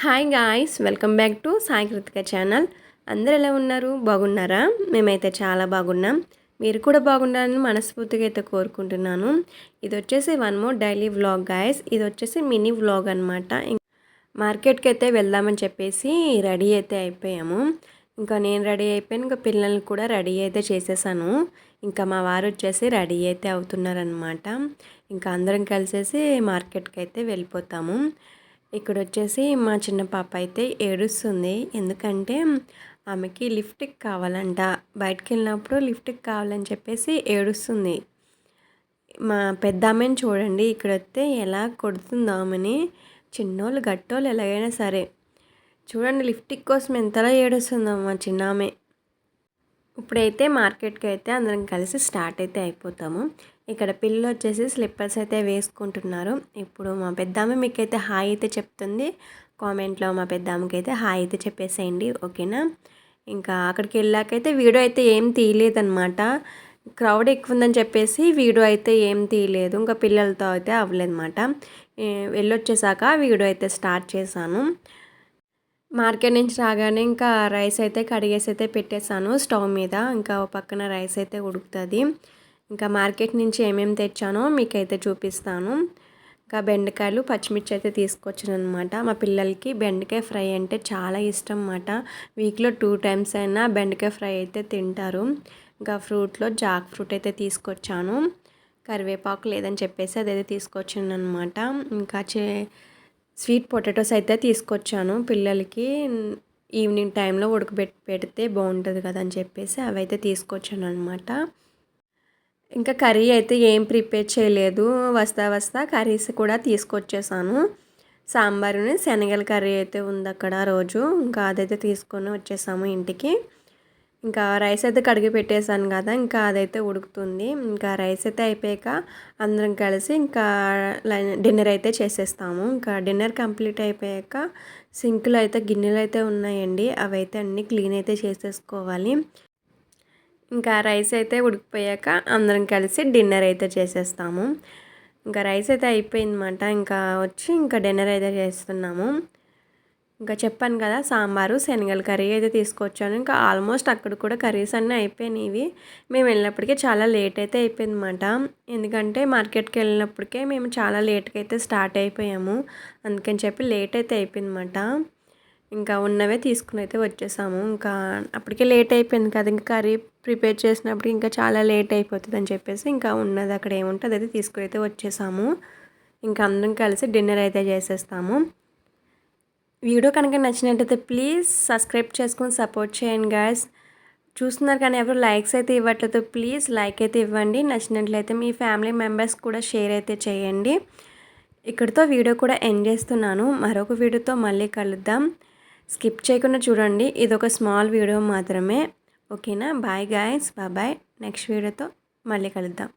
Hi guys, welcome back to Sai Krittika channel. అందరు ఎలా ఉన్నారు? బాగున్నారా? మేమైతే చాలా బాగున్నాం. మీరు కూడా బాగుండాలని మనస్ఫూర్తిగా అయితే కోరుకుంటున్నాను. ఇది వచ్చేసి one more daily vlog guys. ఇది వచ్చేసి మినీ వ్లాగ్ అనమాట. మార్కెట్కి అయితే వెళ్దామని చెప్పేసి రెడీ అయితే అయిపోయాము. ఇంకా నేను రెడీ అయిపోయాను, ఇంకా పిల్లల్ని కూడా రెడీ అయితే చేసేసాను. ఇంకా మా వారు వచ్చేసి రెడీ అయితే అవుతున్నారనమాట. ఇంకా అందరం కలిసేసి మార్కెట్కి అయితే వెళ్ళిపోతాము. ఇక్కడ వచ్చేసి మా చిన్న పాప అయితే ఏడుస్తుంది. ఎందుకంటే ఆమెకి లిఫ్ట్కి కావాలంట. బయటికి వెళ్ళినప్పుడు లిఫ్ట్కి కావాలని చెప్పేసి ఏడుస్తుంది. మా పెద్ద ఆమెను చూడండి, ఇక్కడ వస్తే ఎలా కొడుతుందో ఆమెని. చిన్నోళ్ళు గట్టోళ్ళు ఎలాగైనా సరే చూడండి, లిఫ్ట్కి కోసం ఎంతలా ఏడుస్తుందో మా చిన్న ఆమె. ఇప్పుడైతే మార్కెట్కి అయితే అందరం కలిసి స్టార్ట్ అయితే అయిపోతాము. ఇక్కడ పిల్లలు వచ్చేసి స్లిప్పర్స్ అయితే వేసుకుంటున్నారు. ఇప్పుడు మా పెద్దామె మీకైతే హాయ్ అయితే చెప్తుంది. కామెంట్లో మా పెద్దామెకి అయితే హాయ్ అయితే చెప్పేసేయండి, ఓకేనా. ఇంకా అక్కడికి వెళ్ళాకైతే వీడియో అయితే ఏం తీయలేదన్నమాట. క్రౌడ్ ఎక్కువ ఉందని చెప్పేసి వీడియో అయితే ఏం తీయలేదు. ఇంకా పిల్లలతో అయితే అవ్వలేదన్నమాట. వెళ్ళొచ్చేసాక వీడియో అయితే స్టార్ట్ చేశాను. మార్కెట్ నుంచి రాగానే ఇంకా రైస్ అయితే కడిగేసి అయితే పెట్టేశాను స్టవ్ మీద. ఇంకా పక్కన రైస్ అయితే ఉడుకుతుంది. ఇంకా మార్కెట్ నుంచి ఏమేమి తెచ్చానో మీకైతే చూపిస్తాను. ఇంకా బెండకాయలు, పచ్చిమిర్చి అయితే తీసుకొచ్చాను అనమాట. మా పిల్లలకి బెండకాయ ఫ్రై అంటే చాలా ఇష్టం అన్నమాట. వీక్లో 2 times అయినా బెండకాయ ఫ్రై అయితే తింటారు. ఇంకా ఫ్రూట్లో జాక్ ఫ్రూట్ అయితే తీసుకొచ్చాను. కరివేపాకు లేదని చెప్పేసి అదైతే తీసుకొచ్చాను అనమాట. ఇంకా స్వీట్ పొటాటోస్ అయితే తీసుకొచ్చాను పిల్లలకి. ఈవినింగ్ టైంలో పెడితే బాగుంటుంది కదా అని చెప్పేసి అవి అయితే తీసుకొచ్చాను అనమాట. ఇంకా కర్రీ అయితే ఏం ప్రిపేర్ చేయలేదు. వస్తా కర్రీస్ కూడా తీసుకొచ్చేసాను. సాంబారుని శనగల కర్రీ అయితే ఉంది అక్కడ రోజు. ఇంకా అదైతే తీసుకొని వచ్చేసాము ఇంటికి. ఇంకా రైస్ అయితే కడిగి పెట్టేశాను కదా, ఇంకా అదైతే ఉడుకుతుంది. ఇంకా రైస్ అయితే అయిపోయాక అందరం కలిసి ఇంకా డిన్నర్ అయితే చేసేస్తాము. ఇంకా డిన్నర్ కంప్లీట్ అయిపోయాక సింక్లో అయితే గిన్నెలు అయితే ఉన్నాయండి, అవి అయితే అన్నీ క్లీన్ అయితే చేసేసుకోవాలి. ఇంకా రైస్ అయితే ఉడికిపోయాక అందరం కలిసి డిన్నర్ అయితే చేసేస్తాము. ఇంకా రైస్ అయితే అయిపోయిందన్నమాట. ఇంకా వచ్చి ఇంకా డిన్నర్ అయితే చేస్తున్నాము. ఇంకా చెప్పాను కదా, సాంబారు శనగల కర్రీ అయితే తీసుకొచ్చాను. ఇంకా ఆల్మోస్ట్ అక్కడ కూడా కర్రీస్ అన్నీ అయిపోయినాయి. మేము వెళ్ళినప్పటికీ చాలా లేట్ అయితే అయిపోయిందన్నమాట. ఎందుకంటే మార్కెట్కి వెళ్ళినప్పటికే మేము చాలా లేట్గా అయితే స్టార్ట్ అయిపోయాము. అందుకని చెప్పి లేట్ అయితే అయిపోయిందన్నమాట. ఇంకా ఉన్నవే తీసుకుని అయితే వచ్చేసాము. ఇంకా అప్పటికే లేట్ అయిపోయింది కదా, ఇంకా కర్రీ ప్రిపేర్ చేసినప్పుడు ఇంకా చాలా లేట్ అయిపోతుంది అని చెప్పేసి ఇంకా ఉన్నది అక్కడ ఏముంటుంది అదైతే తీసుకుని అయితే వచ్చేసాము. ఇంకా అందరం కలిసి డిన్నర్ అయితే చేసేస్తాము. వీడియో కనుక నచ్చినట్టయితే ప్లీజ్ సబ్స్క్రైబ్ చేసుకొని సపోర్ట్ చేయండి గాయ్స్. చూస్తున్నారు కానీ ఎవరు లైక్స్ అయితే ఇవ్వట్లేదు, ప్లీజ్ లైక్ అయితే ఇవ్వండి. నచ్చినట్లయితే మీ ఫ్యామిలీ మెంబర్స్ కూడా షేర్ అయితే చేయండి. ఇక్కడితో వీడియో కూడా ఎండ్ చేస్తున్నాను. మరొక వీడియోతో మళ్ళీ కలుద్దాం. స్కిప్ చేయకుండా చూడండి, ఇది ఒక స్మాల్ వీడియో మాత్రమే, ఓకేనా. Bye guys, bye. నెక్స్ట్ వీడియోతో మళ్ళీ కలుద్దాం.